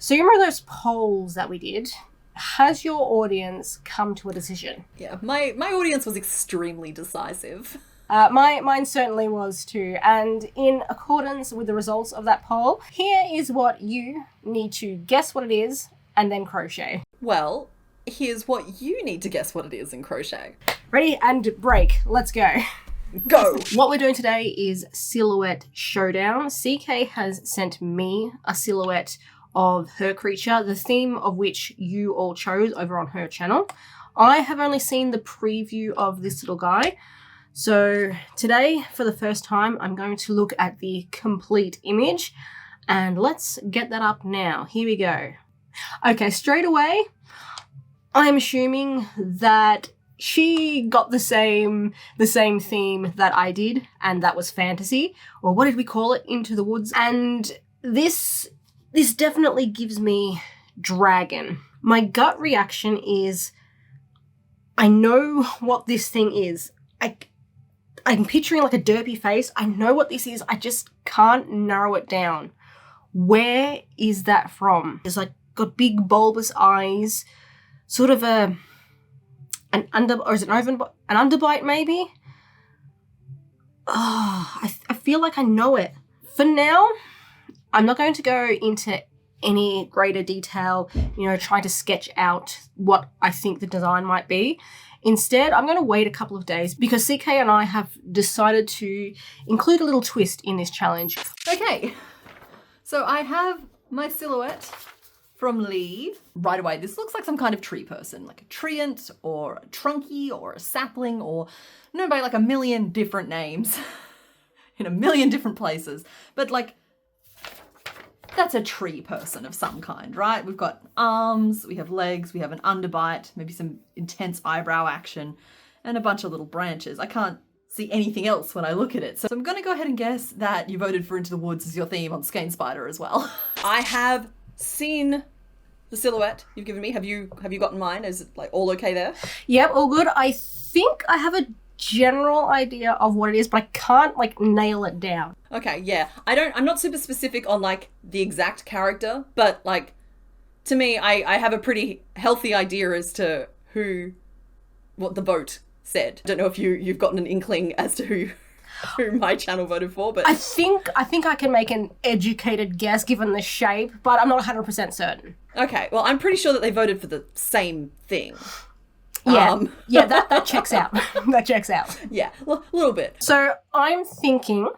So you remember those polls that we did? Has your audience come to a decision? Yeah, my audience was extremely decisive. Mine certainly was too. And in accordance with the results of that poll, here is what you need to guess what it is and then crochet. Well, here's what you need to guess what it is in crochet. Ready and break. Let's go. Go! What we're doing today is Silhouette Showdown. CK has sent me a silhouette of her creature, the theme of which you all chose over on her channel. I have only seen the preview of this little guy. So today, for the first time, I'm going to look at the complete image, and let's get that up now. Here we go. Okay, straight away, I'm assuming that she got the same theme that I did, and that was fantasy, or what did we call it? Into the Woods. And this definitely gives me dragon. My gut reaction is, I know what this thing is. I'm picturing like a derpy face. I know what this is. I just can't narrow it down. Where is that from? It's like got big bulbous eyes, sort of an underbite maybe? Oh, I feel like I know it. For now, I'm not going to go into any greater detail, trying to sketch out what I think the design might be. Instead, I'm going to wait a couple of days because CK and I have decided to include a little twist in this challenge. Okay, so I have my silhouette from Lee. Right away, this looks like some kind of tree person, like a treant or a trunky or a sapling or known by like a million different names in a million different places. But like, that's a tree person of some kind, right? We've got arms, we have legs, we have an underbite, maybe some intense eyebrow action, and a bunch of little branches. I can't see anything else when I look at it. So I'm going to go ahead and guess that you voted for Into the Woods as your theme on Skein Spider as well. I have seen the silhouette you've given me. Have you gotten mine? Is it like all okay there? Yep, all good. I think I have a general idea of what it is, but I can't like nail it down. Okay, yeah. I'm not super specific on like the exact character, but like to me I have a pretty healthy idea as to what the vote said. I don't know if you've gotten an inkling as to who my channel voted for, but I think I can make an educated guess given the shape, but I'm not 100% certain. Okay, well I'm pretty sure that they voted for the same thing. Yeah, yeah, that checks out. That checks out. Yeah, a little bit. So I'm thinking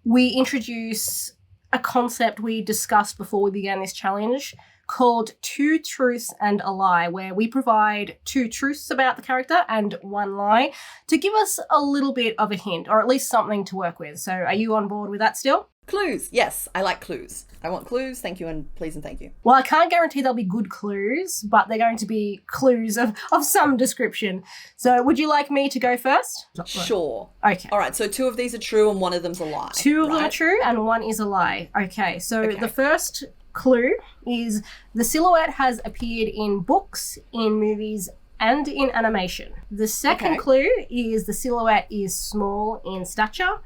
we introduce a concept we discussed before we began this challenge called Two Truths and a Lie, where we provide two truths about the character and one lie to give us a little bit of a hint, or at least something to work with. So are you on board with that still? Clues. Yes, I like clues. I want clues. Thank you and please and thank you. Well, I can't guarantee they'll be good clues, but they're going to be clues of some description. So would you like me to go first? Sure. Okay. All right, so two of these are true and one of them's a lie. Two of them are true and one is a lie. Okay, so the first clue is the silhouette has appeared in books, in movies, and in animation. The second clue is the silhouette is small in stature.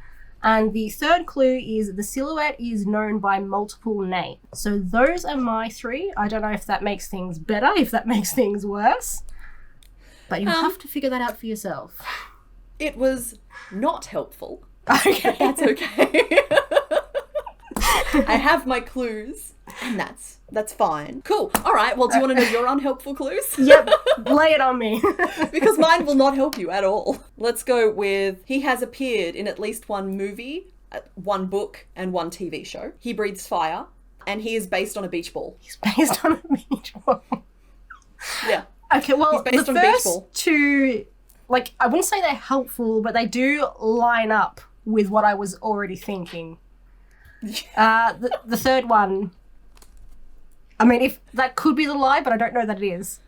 And the third clue is the silhouette is known by multiple names. So those are my three. I don't know if that makes things better, if that makes things worse. But you have to figure that out for yourself. It was not helpful. Okay. That's okay. I have my clues, and that's fine. Cool. All right, well, do you want to know your unhelpful clues? Yep, lay it on me. Because mine will not help you at all. Let's go with, he has appeared in at least one movie, one book, and one TV show. He breathes fire, and he is based on a beach ball. He's based on a beach ball. Yeah. Okay, well, He's based the on a beach first ball. two, like, I wouldn't say they're helpful, but they do line up with what I was already thinking. The third one, I mean, if that could be the lie, but I don't know that it is.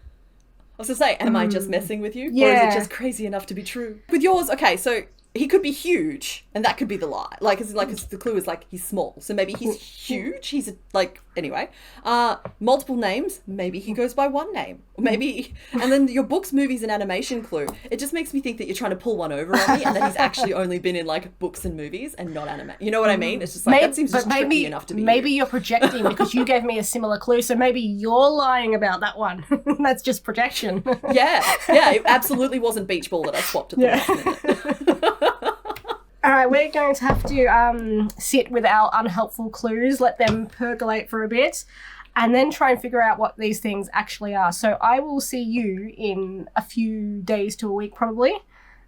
I was to say, am I just messing with you? Yeah. Or is it just crazy enough to be true? With yours, okay, so he could be huge, and that could be the lie. Like, the clue is like he's small, so maybe he's huge. He's anyway. Multiple names. Maybe he goes by one name. Maybe, and then your books, movies, and animation clue. It just makes me think that you're trying to pull one over on me, and that he's actually only been in like books and movies and not anime. You know what I mean? It's just like that seems just tricky enough to be. Maybe you're projecting because you gave me a similar clue, so maybe you're lying about that one. That's just projection. Yeah, it absolutely wasn't Beach Ball that I swapped at the last minute. All right, we're going to have to sit with our unhelpful clues, let them percolate for a bit, and then try and figure out what these things actually are. So I will see you in a few days to a week probably,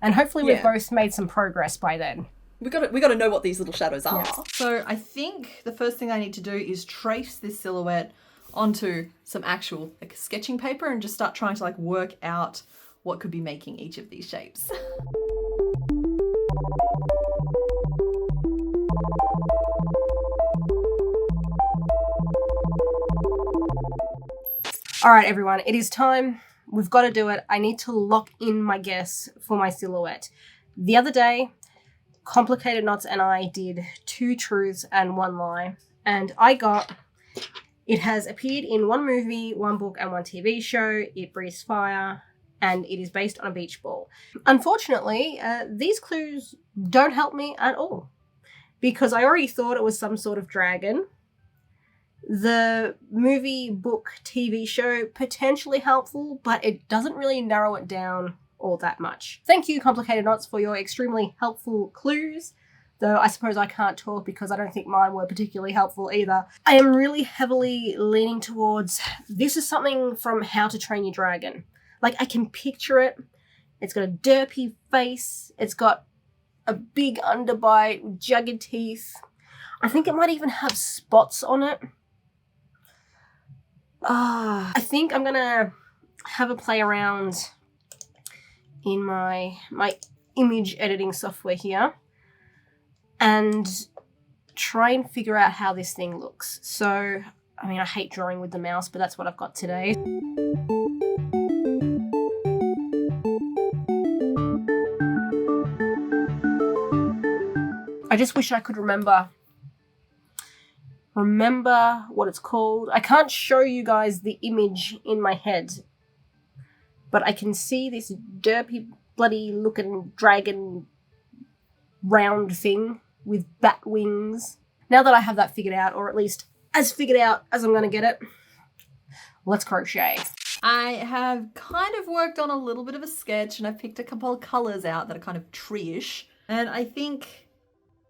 and hopefully we've both made some progress by then. We got to know what these little shadows are. Yeah. So I think the first thing I need to do is trace this silhouette onto some actual like sketching paper and just start trying to like work out what could be making each of these shapes. All right, everyone, it is time. We've got to do it. I need to lock in my guess for my silhouette. The other day, Complicated Knots and I did 2 truths and 1 lie, and I got, it has appeared in 1 movie, 1 book, and 1 TV show. It breathes fire, and it is based on a beach ball. Unfortunately, these clues don't help me at all, because I already thought it was some sort of dragon. The movie, book, TV show, potentially helpful, but it doesn't really narrow it down all that much. Thank you, Complicated Knots, for your extremely helpful clues, though I suppose I can't talk because I don't think mine were particularly helpful either. I am really heavily leaning towards, this is something from How to Train Your Dragon. Like, I can picture it. It's got a derpy face. It's got a big underbite, jagged teeth. I think it might even have spots on it. I think I'm gonna have a play around in my image editing software here and try and figure out how this thing looks. So, I mean, I hate drawing with the mouse, but that's what I've got today. I just wish I could remember what it's called. I can't show you guys the image in my head, but I can see this derpy, bloody looking dragon round thing with bat wings. Now that I have that figured out, or at least as figured out as I'm going to get it, let's crochet. I have kind of worked on a little bit of a sketch, and I've picked a couple of colours out that are kind of tree-ish, and I think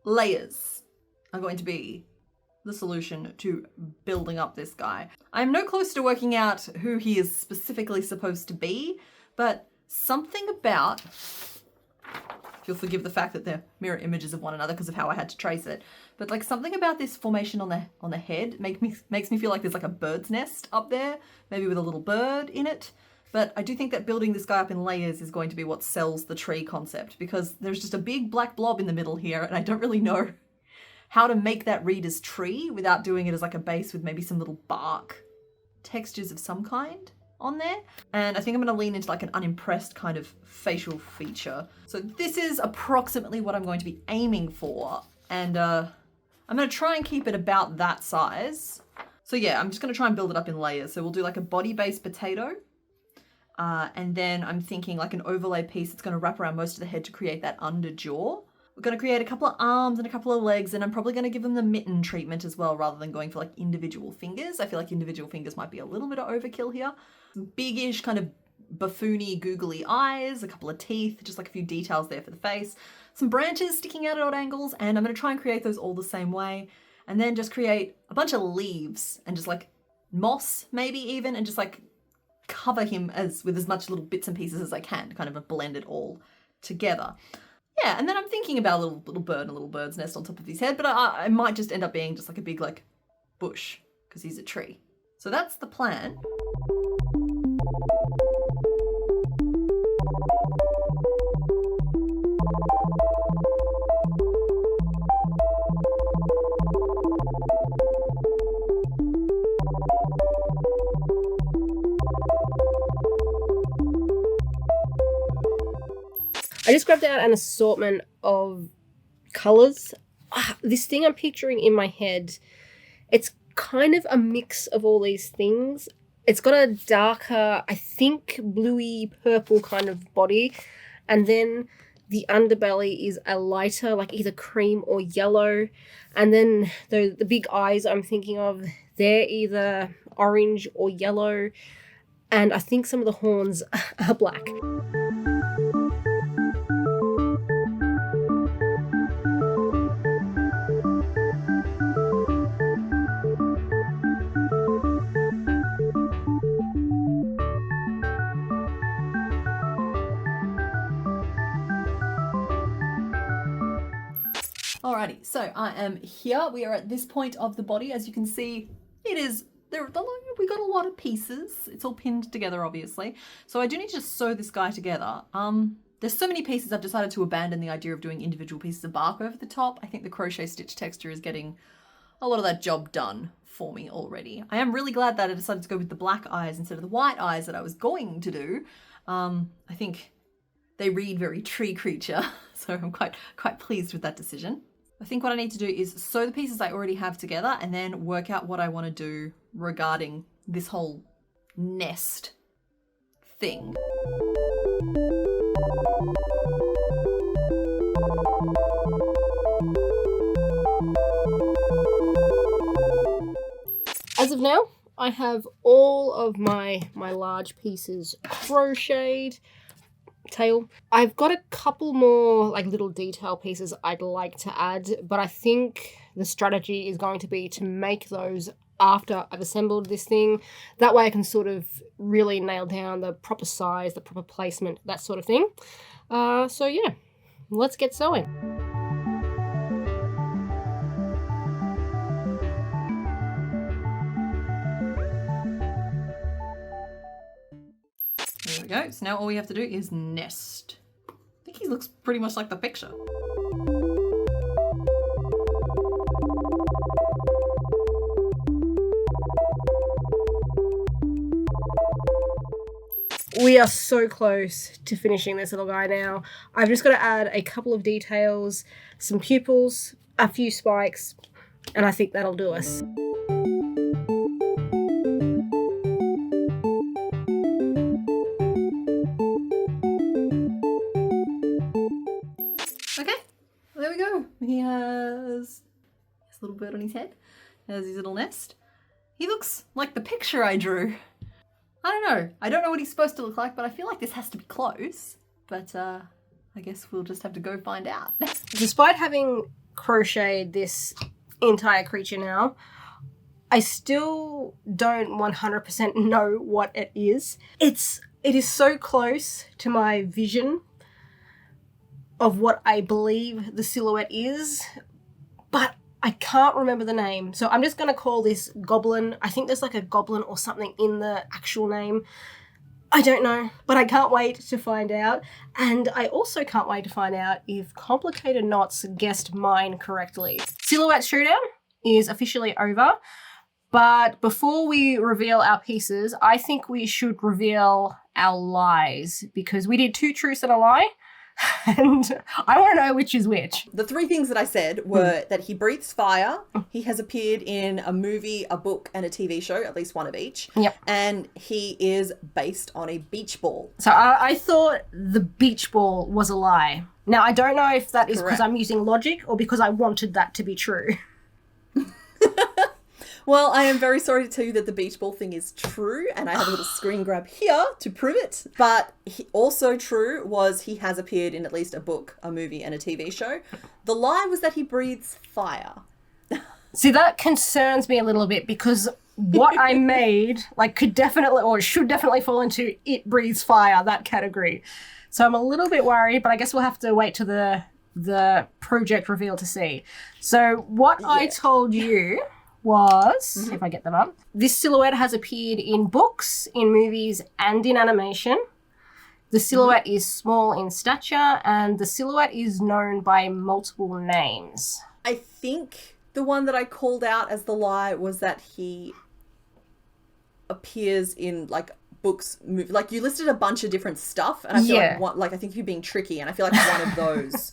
layers are going to be the solution to building up this guy. I'm no closer to working out who he is specifically supposed to be, but something about, if you'll forgive the fact that they're mirror images of one another because of how I had to trace it, but like something about this formation on the head makes me feel like there's like a bird's nest up there, maybe with a little bird in it. But I do think that building this guy up in layers is going to be what sells the tree concept, because there's just a big black blob in the middle here, and I don't really know how to make that read as tree without doing it as like a base with maybe some little bark textures of some kind on there. And I think I'm going to lean into like an unimpressed kind of facial feature. So this is approximately what I'm going to be aiming for. And I'm going to try and keep it about that size. So yeah, I'm just going to try and build it up in layers. So we'll do like a body-based potato. And then I'm thinking like an overlay piece that's going to wrap around most of the head to create that under jaw. We're going to create a couple of arms and a couple of legs, and I'm probably going to give them the mitten treatment as well, rather than going for like individual fingers. I feel like individual fingers might be a little bit of overkill here. Some biggish kind of buffoony, googly eyes, a couple of teeth, just like a few details there for the face. Some branches sticking out at odd angles, and I'm going to try and create those all the same way. And then just create a bunch of leaves and just like moss maybe even, and just like cover him with as much little bits and pieces as I can to kind of blend it all together. Yeah, and then I'm thinking about a little bird and a little bird's nest on top of his head, but I might just end up being just like a big like bush because he's a tree. So that's the plan. I just grabbed out an assortment of colours. This thing I'm picturing in my head, it's kind of a mix of all these things. It's got a darker, I think, bluey purple kind of body, and then the underbelly is a lighter, like either cream or yellow, and then the big eyes I'm thinking of, they're either orange or yellow, and I think some of the horns are black. Alrighty, so I am here. We are at this point of the body. As you can see, we got a lot of pieces. It's all pinned together, obviously. So I do need to just sew this guy together. There's so many pieces, I've decided to abandon the idea of doing individual pieces of bark over the top. I think the crochet stitch texture is getting a lot of that job done for me already. I am really glad that I decided to go with the black eyes instead of the white eyes that I was going to do. I think they read very tree creature, so I'm quite pleased with that decision. I think what I need to do is sew the pieces I already have together and then work out what I want to do regarding this whole nest thing. As of now, I have all of my large pieces crocheted. Tail. I've got a couple more like little detail pieces I'd like to add, but I think the strategy is going to be to make those after I've assembled this thing. That way I can sort of really nail down the proper size, the proper placement, that sort of thing. So yeah, let's get sewing. There we go. So now all we have to do is nest. I think he looks pretty much like the picture. We are so close to finishing this little guy now. I've just got to add a couple of details, some pupils, a few spikes, and I think that'll do us. There we go. He has his little bird on his head. There's his little nest. He looks like the picture I drew. I don't know. I don't know what he's supposed to look like, but I feel like this has to be close. But I guess we'll just have to go find out. Despite having crocheted this entire creature now, I still don't 100% know what it is. It is so close to my vision of what I believe the silhouette is, but I can't remember the name. So I'm just going to call this Goblin. I think there's like a goblin or something in the actual name. I don't know, but I can't wait to find out. And I also can't wait to find out if Complicated Knots guessed mine correctly. Silhouette Showdown is officially over, but before we reveal our pieces, I think we should reveal our lies, because we did 2 truths and a lie. And I want to know which is which. The 3 things that I said were that he breathes fire, he has appeared in a movie, a book, and a TV show, at least one of each. Yep. And he is based on a beach ball. So I thought the beach ball was a lie. Now, I don't know if that is because I'm using logic or because I wanted that to be true. Well, I am very sorry to tell you that the beach ball thing is true, and I have a little screen grab here to prove it. But also true was he has appeared in at least a book, a movie, and a TV show. The lie was that he breathes fire. See, that concerns me a little bit, because what I made could definitely, or should definitely fall into it breathes fire, that category. So I'm a little bit worried, but I guess we'll have to wait to the project reveal to see. So what I told you was, if I get them up, this silhouette has appeared in books, in movies, and in animation. The silhouette is small in stature, and the silhouette is known by multiple names. I think the one that I called out as the lie was that he appears in books, like you listed a bunch of different stuff, and I feel Yeah. I think you're being tricky, and I feel like one of those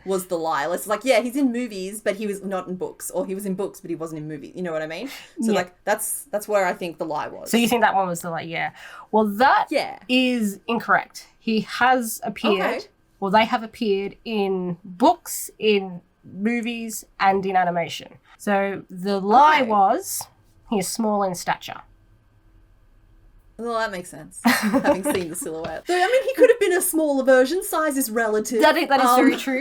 was the lie. It's like, yeah, he's in movies, but he was not in books, or he was in books, but he wasn't in movies. You know what I mean? So Yeah. like that's where I think the lie was. So you think that one was the like, yeah. Well, that Yeah. is incorrect. He has appeared, Okay. or they have appeared in books, in movies, and in animation. So the lie Okay. was he is small in stature. Well, that makes sense, having seen the silhouette. So, I mean, he could have been a smaller version. Size is relative. That is very true.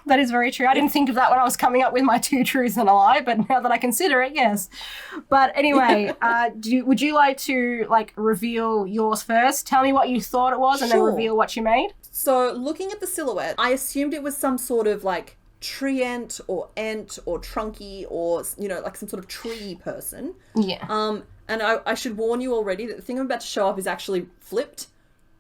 That is very true. I didn't think of that when I was coming up with my 2 truths and a lie, but now that I consider it, yes. But anyway, would you like to like reveal yours first? Tell me what you thought it was, and then Sure. reveal what you made. So, looking at the silhouette, I assumed it was some sort of like treant or ent or trunky or, you know, like some sort of tree person. Yeah. And I should warn you already that the thing I'm about to show up is actually flipped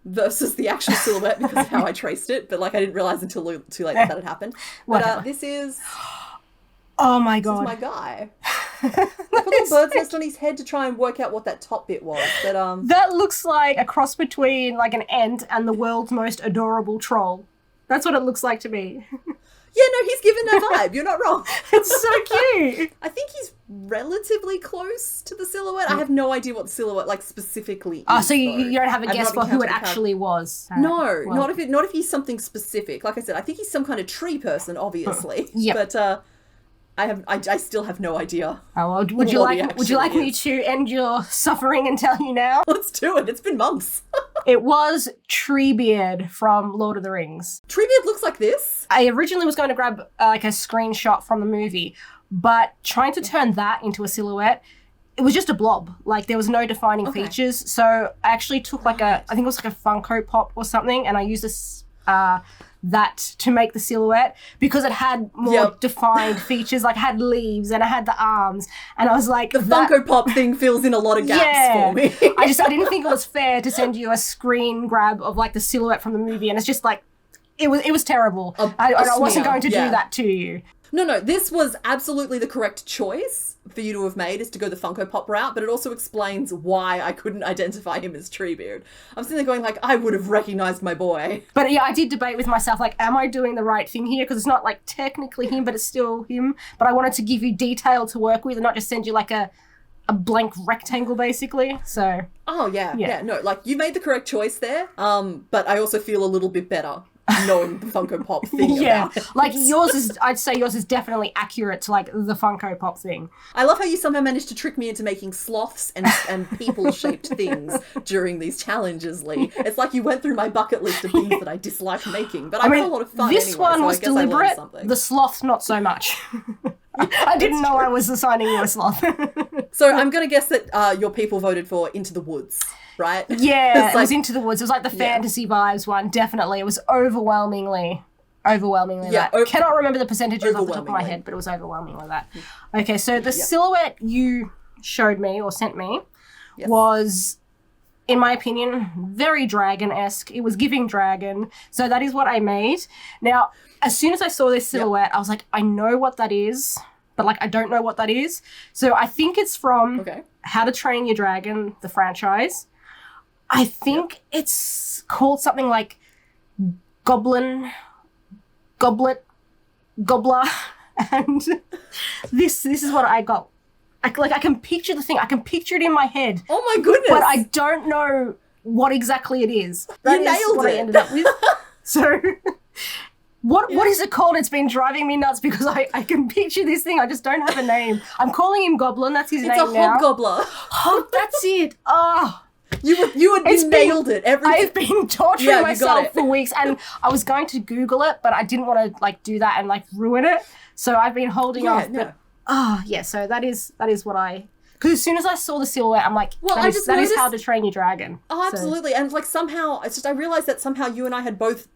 versus the actual silhouette because of how I traced it. But like I didn't realize until too late that had happened. But Whatever. this is Oh my this is god. my guy. I put a bird's nest on his head to try and work out what that top bit was. But That looks like a cross between like an ant and the world's most adorable troll. That's what it looks like to me. yeah, no, he's given that vibe. You're not wrong. It's so cute. I think he's relatively close to the silhouette. I have no idea what the silhouette like specifically is. Oh, so though. you don't have a I've guess not for who it encountered a actually was? No, Well, not if he's something specific. Like I said, I think he's some kind of tree person, obviously. Yep. But I still have no idea. Oh, well, would what you he like me actually is. to end your suffering and tell you now? Let's do it. It's been months. It was Treebeard from Lord of the Rings. Treebeard looks like this. I originally was going to grab like a screenshot from the movie, but trying to turn that into a silhouette, it was just a blob. Like there was no defining Okay. features. So I actually took like I think it was like a Funko Pop or something, and I used this that to make the silhouette because it had more Yep. defined features. Like it had leaves and it had the arms, and I was like, The Funko Pop thing fills in a lot of gaps for me. I didn't think it was fair to send you a screen grab of like the silhouette from the movie, and it's just like it was terrible. I wasn't smear, going to yeah. do that to you. No, this was absolutely the correct choice for you to have made, is to go the Funko Pop route, but it also explains why I couldn't identify him as Treebeard. I'm sitting there going like, I would have recognized my boy. But yeah, I did debate with myself, like, am I doing the right thing here? Because it's not like technically him, but it's still him. But I wanted to give you detail to work with and not just send you like a blank rectangle, basically. So Oh yeah, Yeah. yeah, no, like you made the correct choice there. But I also feel a little bit better knowing the Funko Pop thing yeah, about it. like I'd say yours is definitely accurate to like the Funko Pop thing. I love how you somehow managed to trick me into making sloths and people-shaped things during these challenges, Lee. It's like you went through my bucket list of things that I dislike making, but I had a lot of fun this anyway, one so was I guess I learned deliberate. something. The sloth, not so much. I didn't know I was assigning you a sloth. So I'm going to guess that your people voted for Into the Woods, right? Yeah, It's it was like- Into the Woods. It was like the fantasy vibes one, definitely. It was overwhelmingly Yeah, that. Cannot remember the percentages off the top of my overwhelmingly. head, but it was overwhelmingly that. Okay, so the silhouette you showed me or sent me Yes. was, in my opinion, very dragon-esque. It was giving dragon. So that is what I made. Now, as soon as I saw this silhouette, I was like, I know what that is, but like I don't know what that is. So I think it's from Okay. How to Train Your Dragon, the franchise. I think it's called something like Goblet, Gobbler, and this is what I got. I can picture the thing. I can picture it in my head, Oh my goodness. but I don't know what exactly it is. That is nailed what I it. ended up with. So, what is it called? It's been driving me nuts because I can picture this thing. I just don't have a name. I'm calling him Goblin. That's his It's name a now. hobgobbler. Oh, that's it. Oh. You nailed it. I've been torturing Yeah, you got myself it. for weeks, and I was going to Google it, but I didn't want to like do that and like ruin it. So I've been holding Yeah, off. no. But yeah, so that is what I. Because as soon as I saw the silhouette, I'm like, Well, that I is just How noticed- to Train Your Dragon. Oh, absolutely. And like somehow, it's just I realized that somehow you and I had both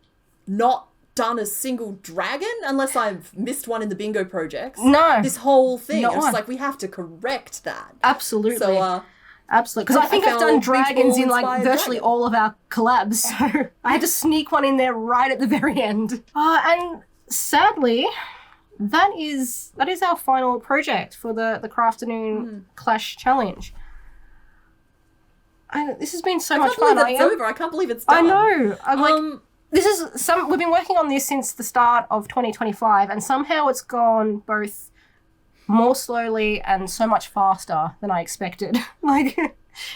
not done a single dragon, unless I've missed one in the bingo projects. No. This whole thing. Not It's just one. like we have to correct that. Absolutely. So Absolutely. Because I think I've found done dragons in like beach ball-inspired virtually dragon. all of our collabs. So I had to sneak one in there right at the very end. And sadly, that is our final project for the Crafternoon Clash challenge. This has been so I much can't believe fun. that it's over. I can't believe it's done. I know. I'm like, this is we've been working on this since the start of 2025, and somehow it's gone both more slowly and so much faster than I expected. Like,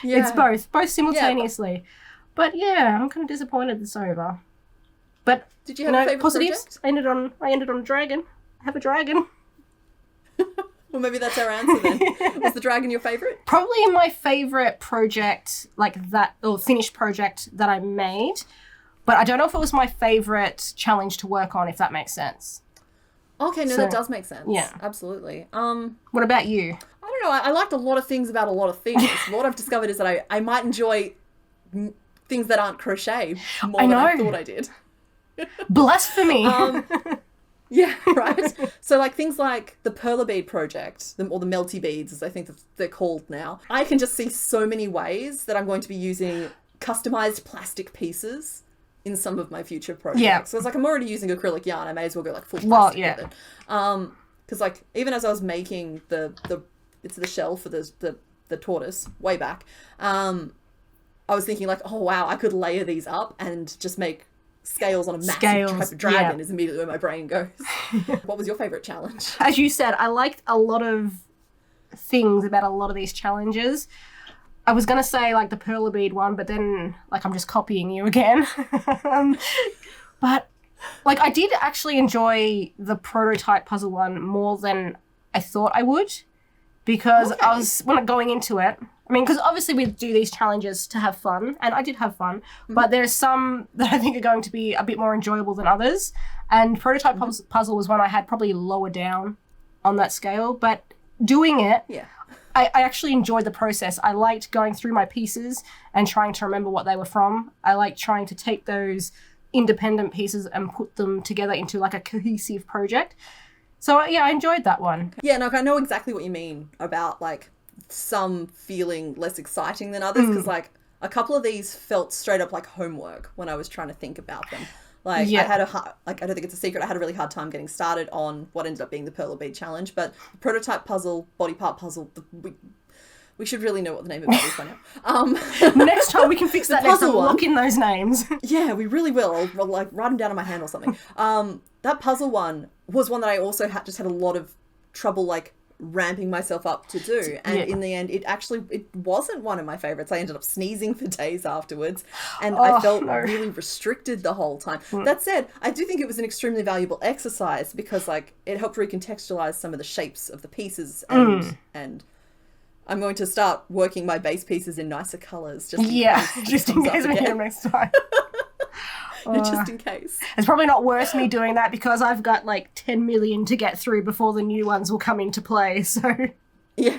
it's both simultaneously. But yeah, I'm kind of disappointed it's over. But did you have a favorite positives? project? I ended on a dragon. I have a dragon. Well, maybe that's our answer then. Was the dragon your favorite? Probably my favorite project, like that, or finished project that I made. But I don't know if it was my favorite challenge to work on, if that makes sense. Okay, no, that does make sense. Yeah. Absolutely. What about you? I don't know. I liked a lot of things about a lot of things. What I've discovered is that I might enjoy things that aren't crochet more than I thought I did. Blasphemy. Yeah, right. So like things like the perla bead project, or the melty beads, as I think they're called now. I can just see so many ways that I'm going to be using customized plastic pieces in some of my future projects. Yeah. So it's like I'm already using acrylic yarn. I may as well go like full plastic with it. Because like even as I was making the shell for the tortoise way back, I was thinking like, oh wow, I could layer these up and just make scales on a massive type of dragon is immediately where my brain goes. What was your favorite challenge? As you said, I liked a lot of things about a lot of these challenges. I was going to say like the perla bead one, but then like I'm just copying you again. But like I did actually enjoy the prototype puzzle one more than I thought I would, because I was, when going into it, I mean, because obviously we do these challenges to have fun, and I did have fun, but there's some that I think are going to be a bit more enjoyable than others, and prototype puzzle was one I had probably lower down on that scale, but doing it, I actually enjoyed the process. I liked going through my pieces and trying to remember what they were from. I liked trying to take those independent pieces and put them together into like a cohesive project. So yeah, I enjoyed that one. Yeah, no, I know exactly what you mean about like some feeling less exciting than others, because like a couple of these felt straight up like homework when I was trying to think about them. Like I had I don't think it's a secret, I had a really hard time getting started on what ended up being the perla bead challenge, but the prototype puzzle, body part puzzle, we should really know what the name of it is by now. Next time we can fix that next time. We'll lock in those names. Yeah, we really will. I'll like write them down on my hand or something. That puzzle one was one that I also had a lot of trouble like ramping myself up to do, and in the end it wasn't one of my favorites. I ended up sneezing for days afterwards, and I felt really restricted the whole time. That said, I do think it was an extremely valuable exercise, because like it helped recontextualize some of the shapes of the pieces, and I'm going to start working my base pieces in nicer colors just in case we get them next time. Just in case. It's probably not worth me doing that, because I've got like 10 million to get through before the new ones will come into play, so... Yeah.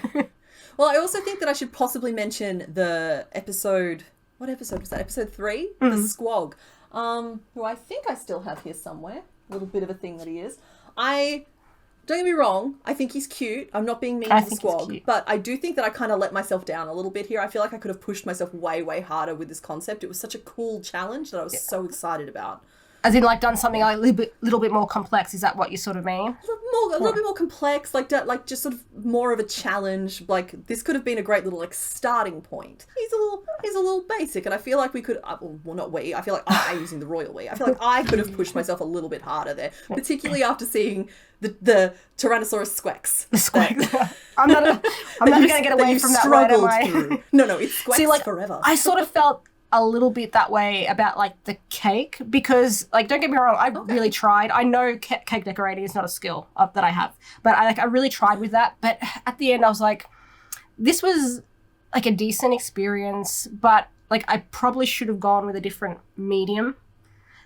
Well, I also think that I should possibly mention the episode... What episode was that? Episode 3? The Squog. Who I think I still have here somewhere. A little bit of a thing that he is. Don't get me wrong, I think he's cute. I'm not being mean to the Squog, but I do think that I kind of let myself down a little bit here. I feel like I could have pushed myself way, way harder with this concept. It was such a cool challenge that I was so excited about. As in, like, done something like a little bit more complex. Is that what you sort of mean? A little bit more complex, like just sort of more of a challenge. Like, this could have been a great little like starting point. He's a little basic, and I feel like we could. Well, not we. I feel like using the royal we. I feel like I could have pushed myself a little bit harder there, particularly after seeing the Tyrannosaurus Squex. The Squex. I'm never going to get away from that word, am I? No, it's Squex. See, like, forever. I sort of felt a little bit that way about like the cake, because like, don't get me wrong, I really tried. I know cake decorating is not a skill that I have, but I really tried with that. But at the end I was like, this was like a decent experience, but like I probably should have gone with a different medium.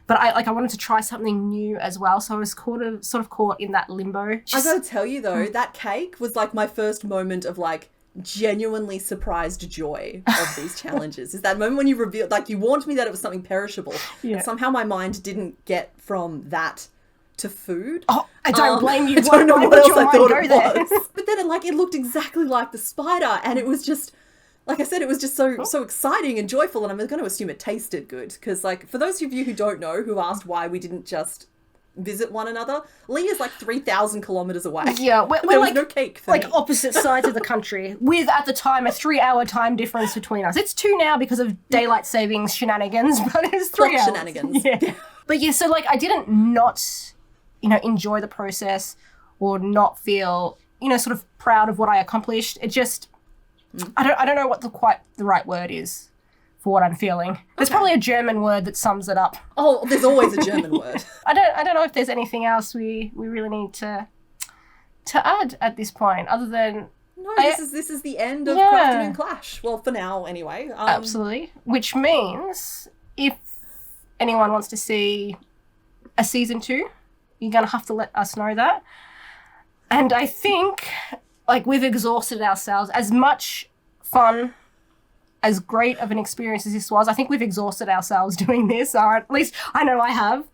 But I wanted to try something new as well, so I was sort of caught in that limbo. I gotta tell you though, that cake was like my first moment of like genuinely surprised joy of these challenges. Is that moment when you revealed, like, you warned me that it was something perishable, and somehow my mind didn't get from that to food. Oh, I don't blame you. I don't know what else I thought it was. But then it looked exactly like the spider, and it was just, like I said, it was just so exciting and joyful, and I'm going to assume it tasted good, because like, for those of you who don't know, who asked why we didn't just visit one another. Lee is like 3,000 kilometers away. Yeah, we're There was like, no cake for like me. opposite sides of the country with, at the time, a 3-hour time difference between us. It's 2 now because of daylight savings shenanigans, but it's 3 Clock hours. shenanigans. Yeah. But yeah, so like I didn't not, enjoy the process or not feel, sort of proud of what I accomplished. It just, I don't know what the right word is for what I'm feeling. There's probably a German word that sums it up. Oh, there's always a German word. I don't know if there's anything else we really need to add at this point, other than No, this is the end of Yeah. Crafternoon Clash. Well, for now, anyway. absolutely. Which means if anyone wants to see a season 2, you're gonna have to let us know that. And I think like we've exhausted ourselves. As much fun, as great of an experience as this was, I think we've exhausted ourselves doing this, or at least I know I have.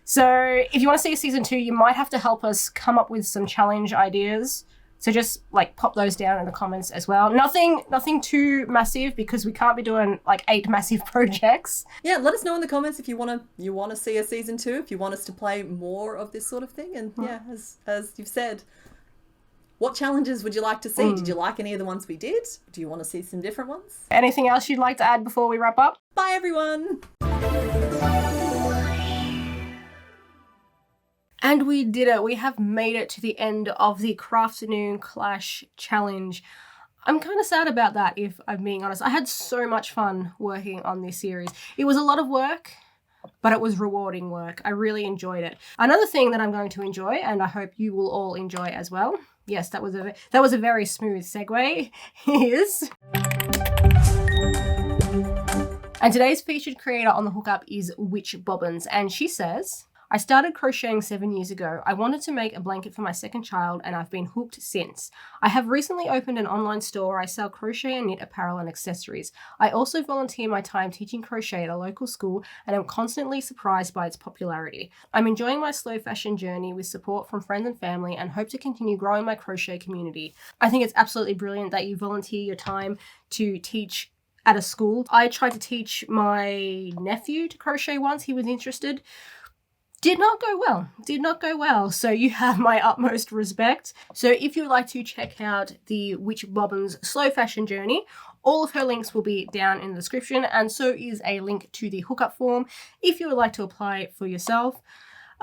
So if you want to see a season 2, you might have to help us come up with some challenge ideas. So just like pop those down in the comments as well. Nothing too massive, because we can't be doing like 8 massive projects. Yeah, let us know in the comments if you want to see a season 2, if you want us to play more of this sort of thing. And yeah, as you've said, what challenges would you like to see? Did you like any of the ones we did? Do you want to see some different ones? Anything else you'd like to add before we wrap up? Bye, everyone! And we did it. We have made it to the end of the Crafternoon Clash challenge. I'm kind of sad about that, if I'm being honest. I had so much fun working on this series. It was a lot of work, but it was rewarding work. I really enjoyed it. Another thing that I'm going to enjoy, and I hope you will all enjoy as well. Yes, that was a very smooth segue. Is. And today's featured creator on the hookup is Witch Bobbins, and she says, I started crocheting 7 years ago. I wanted to make a blanket for my second child, and I've been hooked since. I have recently opened an online store where I sell crochet and knit apparel and accessories. I also volunteer my time teaching crochet at a local school, and am constantly surprised by its popularity. I'm enjoying my slow fashion journey with support from friends and family, and hope to continue growing my crochet community. I think it's absolutely brilliant that you volunteer your time to teach at a school. I tried to teach my nephew to crochet once. He was interested. Did not go well. So you have my utmost respect. So if you would like to check out the Witch Bobbins slow fashion journey, all of her links will be down in the description, and so is a link to the hookup form if you would like to apply for yourself.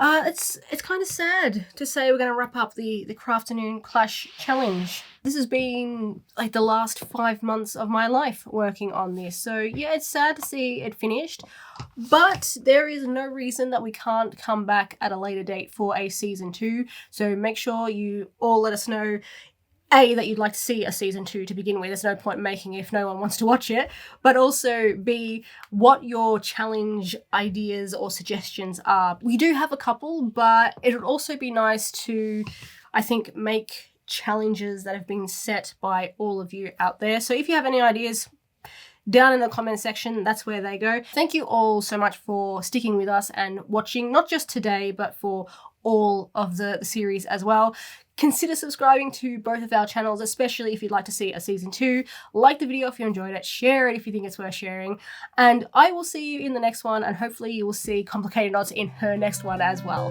It's kind of sad to say we're going to wrap up the Crafternoon Clash challenge. This has been like the last 5 months of my life working on this. So yeah, it's sad to see it finished, but there is no reason that we can't come back at a later date for a season 2. So make sure you all let us know, A, that you'd like to see a season 2 to begin with. There's no point making it if no one wants to watch it. But also, B, what your challenge ideas or suggestions are. We do have a couple, but it would also be nice to, I think, make challenges that have been set by all of you out there. So if you have any ideas, down in the comment section, that's where they go. Thank you all so much for sticking with us and watching, not just today, but for all of the series as well. Consider subscribing to both of our channels, especially if you'd like to see a season 2. Like the video if you enjoyed it, share it if you think it's worth sharing, and I will see you in the next one, and hopefully you will see Complicated Knots in her next one as well.